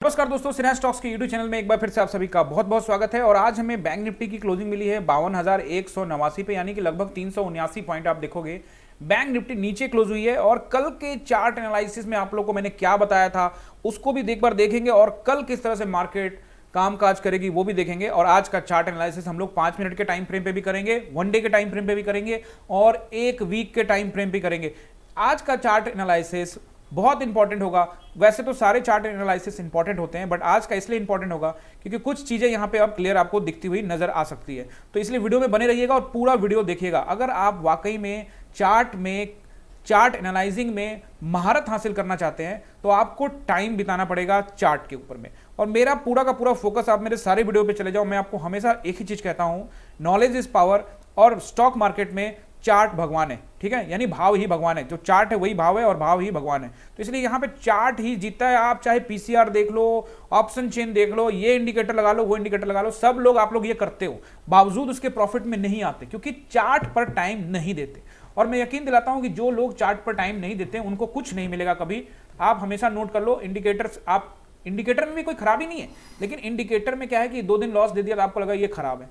नमस्कार दोस्तों, सिन्हा स्टॉक्स के यूट्यूब चैनल में एक बार फिर से आप सभी का बहुत बहुत स्वागत है। और आज हमें बैंक निफ्टी की क्लोजिंग मिली है 52,189 पे, यानी कि लगभग 379 पॉइंट। आप देखोगे बैंक निफ्टी नीचे क्लोज हुई है। और कल के चार्ट एनालिसिस में आप लोगों को मैंने क्या बताया था उसको भी एक बार देखेंगे, और कल किस तरह से मार्केट कामकाज करेगी वो भी देखेंगे। और आज का चार्ट एनालिसिस हम लोग 5 मिनट के टाइम फ्रेम पे भी करेंगे, 1 डे के टाइम फ्रेम पे भी करेंगे, और 1 वीक के टाइम फ्रेम पे करेंगे। आज का चार्ट एनालिसिस बहुत इंपॉर्टेंट होगा। वैसे तो सारे चार्ट एनालिसिस इंपॉर्टेंट होते हैं, बट आज का इसलिए इंपॉर्टेंट होगा क्योंकि कुछ चीजें यहां पे अब क्लियर आपको दिखती हुई नजर आ सकती है। तो इसलिए वीडियो में बने रहिएगा और पूरा वीडियो देखिएगा। अगर आप वाकई में चार्ट एनालाइजिंग में महारत हासिल करना चाहते हैं तो आपको टाइम बिताना पड़ेगा चार्ट के ऊपर में। और मेरा पूरा का पूरा फोकस, आप मेरे सारे वीडियो पे चले जाओ, मैं आपको हमेशा एक ही चीज कहता हूं, नॉलेज इज पावर। और स्टॉक मार्केट में चार्ट भगवान है, ठीक है, यानी भाव ही भगवान है। जो चार्ट है वही भाव है और भाव ही भगवान है। तो इसलिए यहां पे चार्ट ही जीतता है। आप चाहे पीसीआर देख लो, ऑप्शन चेन देख लो, ये इंडिकेटर लगा लो, वो इंडिकेटर लगा लो, सब लोग आप लोग ये करते हो, बावजूद उसके प्रॉफिट में नहीं आते क्योंकि चार्ट पर टाइम नहीं देते। और मैं यकीन दिलाता हूं कि जो लोग चार्ट पर टाइम नहीं देते उनको कुछ नहीं मिलेगा कभी। आप हमेशा नोट कर लो, इंडिकेटर में भी कोई खराबी नहीं है, लेकिन इंडिकेटर में क्या है कि 2 दिन लॉस दे दिया तो आपको लगा ये खराब है,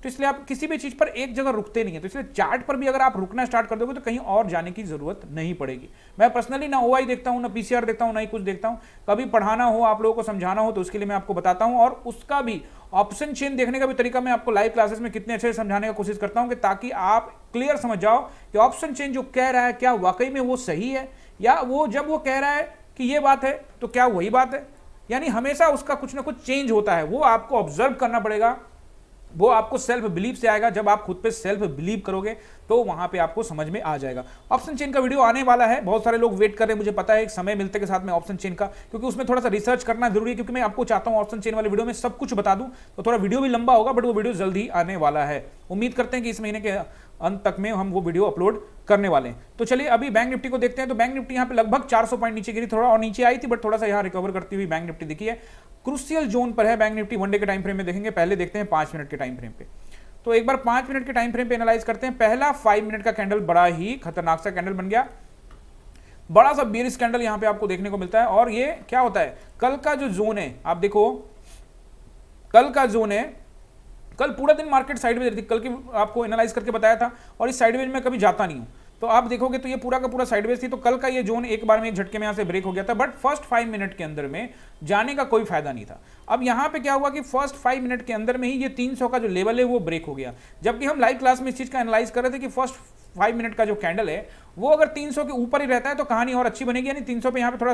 तो इसलिए आप किसी भी चीज पर एक जगह रुकते नहीं है। तो इसलिए चार्ट पर भी अगर आप रुकना स्टार्ट कर दोगे तो कहीं और जाने की जरूरत नहीं पड़ेगी। मैं पर्सनली ना ओआई देखता हूं, ना पीसीआर देखता हूं, ना ही कुछ देखता हूं। कभी पढ़ाना हो, आप लोगों को समझाना हो तो उसके लिए मैं आपको बताता हूं। और उसका भी ऑप्शन चेन देखने का भी तरीका मैं आपको लाइव क्लासेस में कितने अच्छे से समझाने का कोशिश करता हूं कि ताकि आप क्लियर समझ जाओ कि ऑप्शन चेन जो कह रहा है क्या वाकई में वो सही है, या वो जब वो कह रहा है कि ये बात है तो क्या वही बात है। यानी हमेशा उसका कुछ ना कुछ चेंज होता है, वो आपको ऑब्जर्व करना पड़ेगा। वो आपको सेल्फ बिलीव से आएगा। जब आप खुद पे सेल्फ बिलीव करोगे तो वहां पे आपको समझ में आ जाएगा। ऑप्शन चेन का वीडियो आने वाला है, बहुत सारे लोग वेट कर रहे हैं, मुझे पता है। एक समय मिलते के साथ में ऑप्शन चेन का, क्योंकि उसमें थोड़ा सा रिसर्च करना जरूरी है, क्योंकि मैं आपको चाहता हूं ऑप्शन चेन वाले वीडियो में सब कुछ बता दूं। तो थोड़ा वीडियो भी लंबा होगा, बट वो वीडियो जल्दी आने वाला है। उम्मीद करते हैं कि इस महीने के अंत तक में हम वो वीडियो अपलोड करने वाले हैं। तो चलिए अभी बैंक निफ्टी को देखते हैं। तो बैंक निफ्टी यहाँ पे लगभग 400 पॉइंट नीचे गिरी, थोड़ा और नीचे आई थी, बट थोड़ा सा यहाँ रिकवर करती हुई बैंक निफ्टी दिखी है। क्रूशियल जोन पर है बैंक निफ्टी। 1 डे के टाइम फ्रेम में देखेंगे, पहले देखते हैं 5 मिनट के टाइम फ्रेम पे। तो एक बार 5 मिनट के टाइम फ्रेम पे एनालाइज करते हैं। पहला 5 मिनट का कैंडल बड़ा ही खतरनाक सा कैंडल बन गया, बड़ा सा बेरिश कैंडल यहां पे आपको देखने को मिलता है। और ये क्या होता है, कल का जो जोन है आप देखो, कल का जोन है, कल पूरा दिन मार्केट साइडवेज रही थी। कल की आपको एनालाइज करके बताया था, और इस साइडवेज में कभी जाता नहीं हूं। तो आप देखोगे तो ये पूरा का पूरा साइडवेज थी। तो कल का ये जोन एक बार में एक झटके में यहां से ब्रेक हो गया था, बट फर्स्ट 5 मिनट के अंदर में जाने का कोई फायदा नहीं था। अब यहां पे क्या हुआ कि फर्स्ट 5 मिनट के अंदर में ही ये 300 का जो लेवल है वो ब्रेक हो गया। जबकि हम लाइव क्लास में इस चीज का एनालाइज कर रहे थे कि फर्स्ट 5 मिनट का जो कैंडल है वो अगर 300 के ऊपर ही रहता है तो कहानी और अच्छी बनेगी, यानी 300 पे यहाँ पे थोड़ा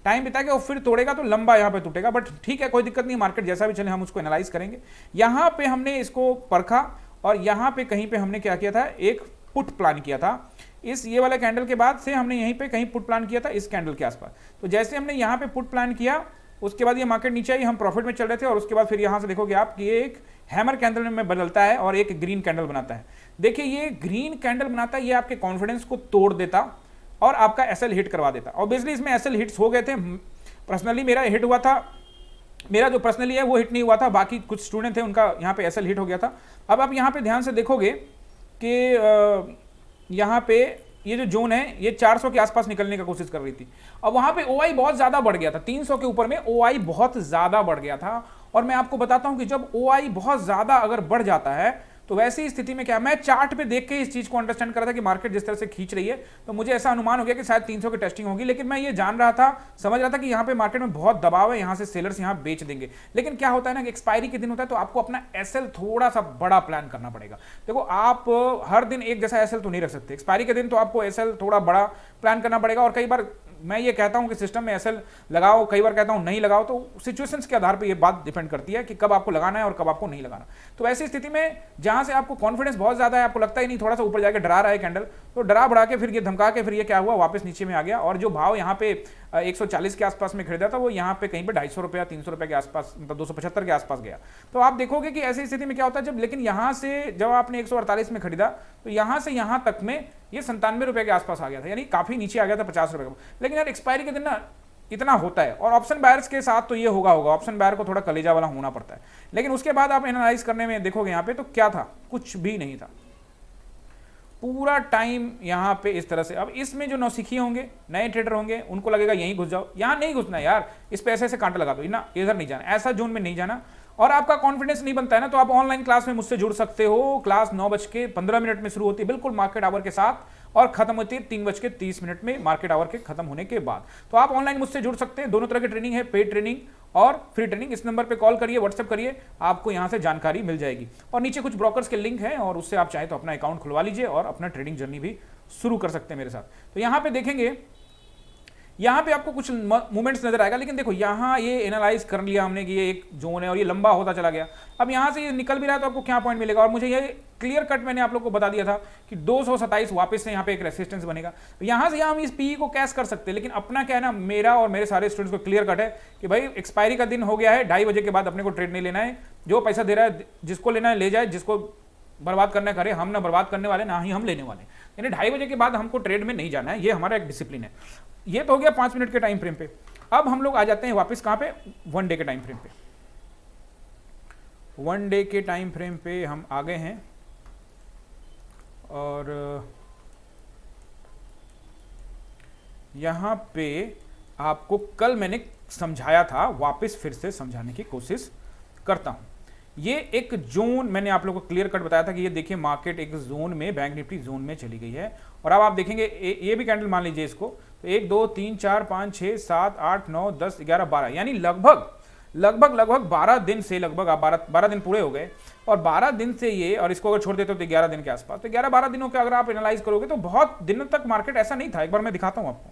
टाइम बिता के और फिर तोड़ेगा तो लंबा यहाँ पे टूटेगा। बट ठीक है, कोई दिक्कत नहीं, मार्केट जैसा भी चले हम उसको एनालाइज करेंगे। यहाँ पे हमने इसको परखा, और यहाँ पे कहीं पे हमने क्या किया था, एक पुट प्लान किया था। इस ये वाले कैंडल के बाद से हमने यहीं पे कहीं पुट प्लान किया था इस कैंडल के आसपास। तो जैसे हमने यहाँ पे पुट प्लान किया, उसके बाद ये मार्केट नीचे आई, हम प्रॉफिट में चल रहे थे, और उसके बाद फिर यहाँ से देखोगे आप कि ये एक हैमर कैंडल में बदलता है और एक ग्रीन कैंडल बनाता है। देखिए ये ग्रीन कैंडल बनाता है, ये आपके कॉन्फिडेंस को तोड़ देता और आपका एसएल हिट करवा देता। ऑब्वियसली इसमें एसएल हिट्स हो गए थे। पर्सनली मेरा हिट हुआ था, मेरा जो पर्सनली है वो हिट नहीं हुआ था, बाकी कुछ स्टूडेंट थे उनका यहाँ पे एसएल हिट हो गया था। अब आप यहाँ पे ध्यान से देखोगे कि यहाँ पे ये जो जोन है ये 400 के आसपास निकलने का कोशिश कर रही थी। अब वहां पे ओआई बहुत ज्यादा बढ़ गया था, 300 के ऊपर में ओआई बहुत ज्यादा बढ़ गया था। और मैं आपको बताता हूं कि जब ओआई बहुत ज्यादा अगर बढ़ जाता है तो वैसी स्थिति में क्या, मैं चार्ट पे देख के इस चीज को अंडरस्टैंड कर रहा था कि मार्केट जिस तरह से खींच रही है, तो मुझे ऐसा अनुमान हो गया कि शायद 300 की टेस्टिंग होगी। लेकिन मैं ये जान रहा था, समझ रहा था कि यहाँ पे मार्केट में बहुत दबाव है, यहाँ से सेलर्स यहाँ बेच देंगे। लेकिन क्या होता है ना कि एक्सपायरी के दिन होता है तो आपको अपना एसएल थोड़ा सा बड़ा प्लान करना पड़ेगा। देखो आप हर दिन एक जैसा एसएल तो नहीं रख सकते, एक्सपायरी के दिन तो आपको एसएल थोड़ा बड़ा प्लान करना पड़ेगा। और कई बार मैं ये कहता हूं कि सिस्टम में एसएल लगाओ, कई बार कहता हूं नहीं लगाओ। तो सिचुएशंस के आधार पे ये बात डिपेंड करती है कि कब आपको लगाना है और कब आपको नहीं लगाना। तो ऐसी स्थिति में जहां से आपको कॉन्फिडेंस बहुत ज्यादा है, आपको लगता ही नहीं, थोड़ा सा ऊपर जाके डरा रहा है कैंडल, तो डरा बढ़ा के फिर ये धमका के फिर ये क्या हुआ, वापस नीचे में आ गया। और जो भाव यहाँ पे 140 के आसपास में खरीदा था वो यहाँ पे कहीं पे 250 रुपया 300 रुपये के आसपास, मतलब 275 के आसपास गया। तो आप देखोगे कि ऐसी स्थिति में क्या होता है जब, लेकिन यहाँ से जब आपने 148 में खरीदा तो यहाँ से यहाँ तक में ये 97 रुपये के आसपास आ गया था, यानी काफी नीचे आ गया था 50 रुपये का। लेकिन यार एक्सपायरी के दिन ना इतना होता है, और ऑप्शन बायर्स के साथ तो ये होगा ऑप्शन बायर को थोड़ा कलेजा वाला होना पड़ता है। लेकिन उसके बाद आप एनालाइज करने में देखोगे यहाँ पे तो क्या था, कुछ भी नहीं था। पूरा टाइम यहाँ पे इस तरह से। अब इसमें जो नौसिखिए होंगे, नए ट्रेडर होंगे, उनको लगेगा यहीं घुस जाओ, यहाँ नहीं घुसना यार, इस पे ऐसे कांटा लगा दो ना, इधर नहीं जाना, ऐसा जोन में नहीं जाना। और आपका कॉन्फिडेंस नहीं बनता है ना, तो आप ऑनलाइन क्लास में मुझसे जुड़ सकते हो। क्लास 9:15 में शुरू होती है, बिल्कुल मार्केट आवर के साथ, और खत्म होती है 3:30 में मार्केट आवर के खत्म होने के बाद। तो आप ऑनलाइन मुझसे जुड़ सकते हैं। दोनों तरह की ट्रेनिंग है, पेड ट्रेनिंग और फ्री ट्रेनिंग। इस नंबर पे कॉल करिए, व्हाट्सएप करिए, आपको यहां से जानकारी मिल जाएगी। और नीचे कुछ ब्रोकर्स के लिंक हैं, और उससे आप चाहें तो अपना अकाउंट खुलवा लीजिए और अपना ट्रेडिंग जर्नी भी शुरू कर सकते हैं मेरे साथ। तो यहां पे देखेंगे, यहां पे आपको कुछ मूवमेंट्स नजर आएगा, लेकिन देखो यहां ये एनालाइज कर लिया हमने कि ये एक जोन है और ये लंबा होता चला गया। अब यहां से ये निकल भी रहा है तो आपको क्या पॉइंट मिलेगा, और मुझे ये क्लियर कट मैंने आप लोग को बता दिया था कि 227 वापस से यहाँ पे एक रेसिस्टेंस बनेगा। यहां से हम इस पीई को कैश कर सकते हैं, लेकिन अपना क्या है ना, मेरा और मेरे सारे स्टूडेंट्स को क्लियर कट है कि भाई एक्सपायरी का दिन हो गया है, 2:30 बजे के बाद अपने को ट्रेड नहीं लेना है। जो पैसा दे रहा है, जिसको लेना है ले जाए, जिसको बर्बाद करना करे, हम ना बर्बाद करने वाले, ना ही हम लेने वाले। यानी 2:30 बजे के बाद हमको ट्रेड में नहीं जाना है, ये हमारा एक डिसिप्लिन है। ये तो हो गया 5 मिनट के टाइम फ्रेम पे। अब हम लोग आ जाते हैं वापस कहां पे, 1 डे के टाइम फ्रेम पे। 1 डे के टाइम फ्रेम पे हम आ गए हैं, और यहां पे आपको कल मैंने समझाया था, वापस फिर से समझाने की कोशिश करता हूं। ये एक जोन मैंने आप लोगों को क्लियर कट बताया था कि ये देखिए मार्केट एक जोन में, बैंक निफ्टी जोन में चली गई है। और अब आप देखेंगे ये भी कैंडल मान लीजिए इसको, तो 1 2 3 4 5 6 7 8 9 10 11 12, यानी लगभग 12 दिन से, लगभग आप 12 दिन पूरे हो गए, और 12 दिन से ये, और इसको अगर छोड़ देते हो तो 11 दिन के आसपास, तो 11-12 दिनों के अगर आप एनालाइज करोगे तो बहुत दिनों तक मार्केट ऐसा नहीं था। एक बार मैं दिखाता हूं आपको,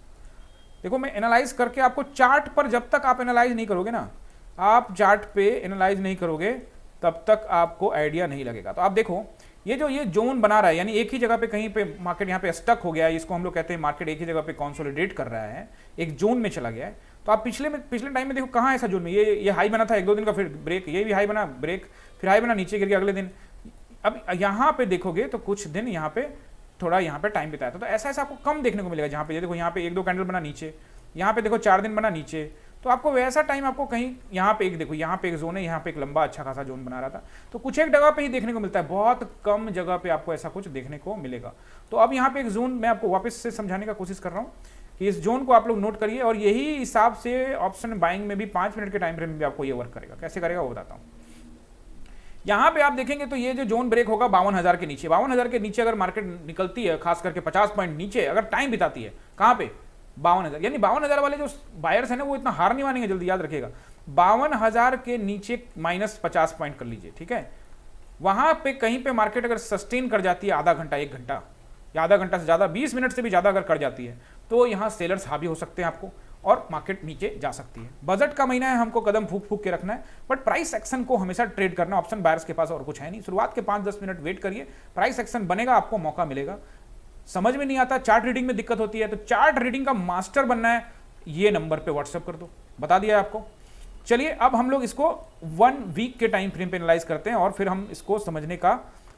देखो मैं एनालाइज करके आपको चार्ट पर, जब तक आप एनालाइज नहीं करोगे ना, आप चार्ट पे एनालाइज नहीं करोगे तब तक आपको आइडिया नहीं लगेगा। तो आप देखो ये जोन बना रहा है, यानी एक ही जगह पे कहीं पे मार्केट यहाँ पे स्टक हो गया है, इसको हम लोग कहते हैं मार्केट एक ही जगह पे कंसोलिडेट कर रहा है, एक जोन में चला गया है। तो आप पिछले टाइम में देखो कहाँ ऐसा जोन में, ये हाई बना था 1-2 दिन का, फिर ब्रेक, ये भी हाई बना, ब्रेक, फिर हाई बना, नीचे गिर गया अगले दिन। अब यहाँ पे देखोगे तो कुछ दिन यहाँ पे थोड़ा यहाँ पे टाइम बिताया था, तो ऐसा आपको कम देखने को मिलेगा। जहाँ पे देखो यहाँ पे 1-2 कैंडल बना नीचे, यहाँ पे देखो 4 दिन बना नीचे, तो आपको वैसा टाइम आपको कहीं, यहाँ पे एक देखो, यहाँ पे एक जोन है, यहाँ पे एक लंबा अच्छा खासा जोन बना रहा था, तो कुछ एक जगह पे ही देखने को मिलता है, बहुत कम जगह पे आपको ऐसा कुछ देखने को मिलेगा। तो अब यहाँ पे एक जोन मैं आपको वापस से समझाने का कोशिश कर रहा हूँ कि इस जोन को आप लोग नोट करिए, और यही हिसाब से ऑप्शन बाइंग में भी 5 मिनट के टाइम फ्रेम में भी आपको ये वर्क करेगा। कैसे करेगा वो बताता हूँ। यहाँ पे आप देखेंगे तो ये जो जोन ब्रेक होगा 52,000 के नीचे, 52,000 के नीचे अगर मार्केट निकलती है, खास करके 50 पॉइंट नीचे अगर टाइम बिताती है, कहाँ पे 52,000, यानी 52,000 वाले जो बायर्स है ना, वो इतना हार नहीं मानेंगे जल्दी, याद रखिएगा। 52,000 के नीचे -50 पॉइंट कर लीजिए, ठीक है। वहां पे कहीं पे मार्केट अगर सस्टेन कर जाती है आधा घंटा, 1 घंटा, या आधा घंटा से ज्यादा, 20 मिनट से भी ज्यादा अगर कर जाती है, तो यहाँ सेलर्स हावी हो सकते हैं आपको, और मार्केट नीचे जा सकती है। बजट का महीना है, हमको कदम फूक फूक के रखना है, बट प्राइस एक्शन को हमेशा ट्रेड करना। ऑप्शन बायर्स के पास और कुछ है नहीं। शुरुआत के 5-10 मिनट वेट करिए, प्राइस एक्शन बनेगा, आपको मौका मिलेगा। समझ में नहीं आता, चार्ट रीडिंग में दिक्कत होती है, तो चार्ट रीडिंग का मास्टर बनना है, ये नंबर पे व्हाट्सएप कर दो, बता दिया आपको। चलिए अब हम लोग इसको 1 वीक के टाइम फ्रेम पे एनालाइज करते हैं, और फिर हम इसको समझने का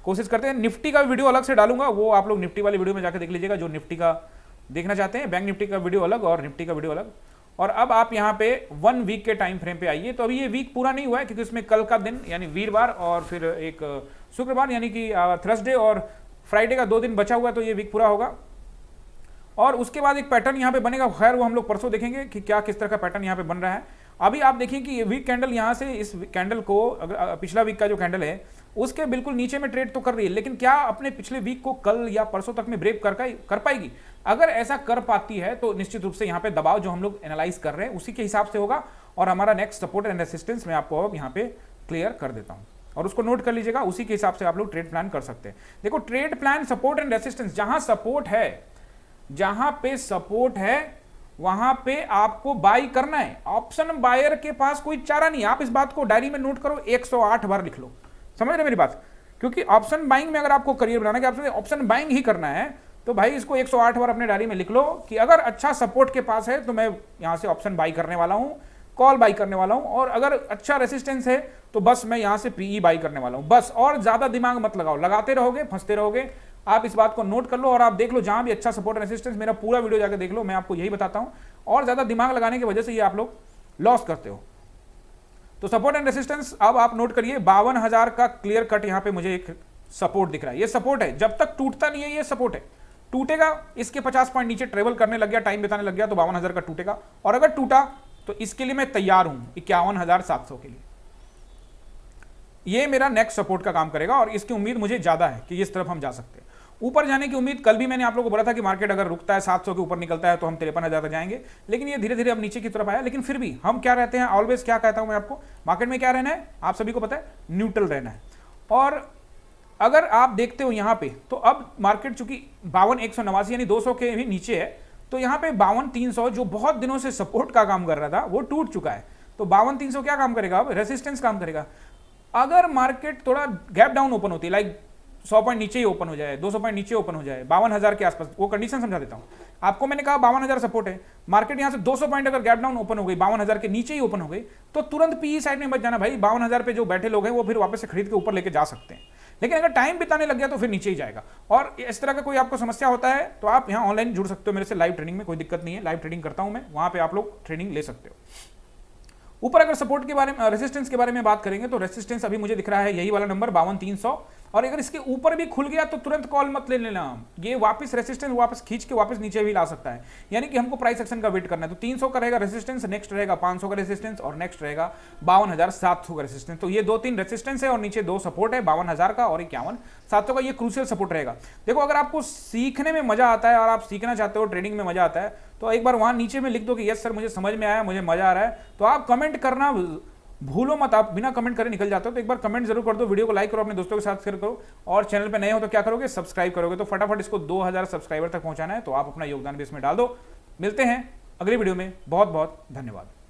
कोशिश करते हैं। निफ्टी का वीडियो अलग से डालूंगा, वो आप लोग निफ्टी वाली वीडियो में जाकर देख लीजिएगा, जो निफ्टी का देखना चाहते हैं। बैंक निफ्टी का वीडियो अलग और निफ्टी का वीडियो अलग। और अब आप यहाँ पे 1 वीक के टाइम फ्रेम पे आइए। तो अभी ये वीक पूरा नहीं हुआ है, क्योंकि उसमें कल का दिन यानी वीरवार और फिर एक शुक्रवार यानी कि थर्सडे और फ्राइडे का 2 दिन बचा हुआ है, तो ये वीक पूरा होगा। और उसके बाद एक पैटर्न यहाँ पे बनेगा, खैर वो हम लोग परसों देखेंगे कि क्या किस तरह का पैटर्न यहाँ पे बन रहा है। अभी आप देखिए कि ये वीक कैंडल यहाँ से इस कैंडल को, अगर पिछला वीक का जो कैंडल है उसके बिल्कुल नीचे में ट्रेड तो कर रही है, लेकिन क्या अपने पिछले वीक को कल या परसों तक में ब्रेक कर पाएगी? अगर ऐसा कर पाती है तो निश्चित रूप से यहाँ पे दबाव जो हम लोग एनालाइज कर रहे हैं उसी के हिसाब से होगा, और हमारा नेक्स्ट सपोर्ट एंड रेसिस्टेंस मैं आपको अब यहाँ पे क्लियर कर देता हूँ, और उसको नोट कर लीजिएगा। उसी के हिसाब से आप लोग ट्रेड प्लान कर सकते हैं। देखो trade plan, support and resistance, जहां सपोर्ट है, जहां पे सपोर्ट है वहां पे आपको बाई करना है। ऑप्शन बायर के पास कोई चारा नहीं। आप इस बात को डायरी में नोट करो, 108 बार लिख लो, समझ रहे मेरी बात? क्योंकि ऑप्शन बाइंग में अगर आपको करियर बनाना है कि ऑप्शन बाइंग ही करना है, तो भाई इसको 108 बार अपने डायरी में लिख लो कि अगर अच्छा सपोर्ट के पास है तो मैं यहां से ऑप्शन बाई करने वाला हूं, कॉल बाई करने वाला हूं, और अगर अच्छा रेसिस्टेंस है तो बस मैं यहां से पीई बाई करने वाला हूं, बस। और ज्यादा दिमाग मत लगाओ, लगाते रहोगे फंसते रहोगे। आप इस बात को नोट कर लो, और आप देख लो जहां भी अच्छा सपोर्ट रेसिस्टेंस, मेरा पूरा वीडियो जाकर देख लो, मैं आपको यही बताता हूं। और ज्यादा दिमाग लगाने की वजह से ये आप लोग लॉस करते हो। तो सपोर्ट एंड रेसिस्टेंस अब आप नोट करिए, 52,000 का क्लियर कट यहां पे मुझे एक सपोर्ट दिख रहा है, ये सपोर्ट है, जब तक टूटता नहीं है ये सपोर्ट है। टूटेगा, इसके 50 पॉइंट नीचे ट्रेवल करने लग गया, टाइम बिताने लग गया तो 52,000 का टूटेगा, और अगर टूटा तो इसके लिए मैं तैयार हूं 51,700 के लिए। ये मेरा नेक्स्ट सपोर्ट का काम करेगा और इसकी उम्मीद मुझे ज्यादा है कि इस तरफ हम जा सकते हैं। ऊपर जाने की उम्मीद, कल भी मैंने आप लोगों को बोला था कि मार्केट अगर रुकता है 700 के ऊपर निकलता है तो हम 53,000 तक जाएंगे, लेकिन ये धीरे धीरे अब नीचे की तरफ आया। लेकिन फिर भी हम क्या रहते हैं, ऑलवेज क्या कहता हूं मैं आपको, मार्केट में क्या रहना है, आप सभी को पता है, न्यूट्रल रहना है। और अगर आप देखते हो यहां पे, तो अब मार्केट चूंकि 52,189 यानी 200 के भी नीचे है, तो यहां पे 52,300 जो बहुत दिनों से सपोर्ट का काम कर रहा था वो टूट चुका है। तो 52,300 क्या काम करेगा, अब रेसिस्टेंस काम करेगा। अगर मार्केट थोड़ा गैप डाउन ओपन होती है, लाइक 100 पॉइंट नीचे ही ओपन हो जाए, 200 पॉइंट नीचे ओपन हो जाए, 52,000 के आसपास, वो कंडीशन समझा देता हूं आपको। मैंने कहा 52,000 सपोर्ट है, मार्केट यहां से 200 पॉइंट अगर गैप डाउन ओपन हो गई, 52,000 के नीचे ही ओपन हो गई, तो तुरंत पीई साइड में मत जाना भाई। 52,000 पे जो बैठे लोग हैं वो फिर वापस से खरीद के ऊपर लेके जा सकते हैं, लेकिन अगर टाइम बिताने लग गया तो फिर नीचे ही जाएगा। और इस तरह का कोई आपको समस्या होता है तो आप यहाँ ऑनलाइन जुड़ सकते हो मेरे से, लाइव ट्रेडिंग में कोई दिक्कत नहीं है, लाइव ट्रेडिंग करता हूं मैं, वहां पे आप लोग ट्रेडिंग ले सकते हो। ऊपर अगर सपोर्ट के बारे में, रेसिस्टेंस के बारे में बात करेंगे तो रेसिस्टेंस अभी मुझे दिख रहा है यही वाला नंबर 52,300, और अगर इसके ऊपर भी खुल गया तो तुरंत कॉल मत ले लेना, ये वापस रेसिस्टेंस वापस खींच के वापस नीचे भी ला सकता है, यानी कि हमको प्राइस एक्शन का वेट करना है। तो 300 का रहेगा रेसिस्टेंस, नेक्स्ट रहेगा 500 का रेसिस्टेंस, और नेक्स्ट रहेगा 52,700 का रेसिस्टेंस। तो ये 2-3 रेसिस्टेंस है और नीचे 2 सपोर्ट है, 52,000 का और 51,700 का, ये क्रूशियल सपोर्ट रहेगा। देखो अगर आपको सीखने में मजा आता है और आप सीखना चाहते हो, ट्रेडिंग में मजा आता है, तो एक बार वहां नीचे में लिख दो कि यस सर मुझे समझ में आया, मुझे मजा आ रहा है, तो आप कमेंट करना भूलो मत। आप बिना कमेंट करे निकल जाते हो तो एक बार कमेंट जरूर कर दो, वीडियो को लाइक करो, अपने दोस्तों के साथ शेयर करो, और चैनल पे नए हो तो क्या करोगे, सब्सक्राइब करोगे। तो फटाफट इसको 2,000 सब्सक्राइबर तक पहुंचाना है, तो आप अपना योगदान भी इसमें डाल दो। मिलते हैं अगली वीडियो में, बहुत बहुत धन्यवाद।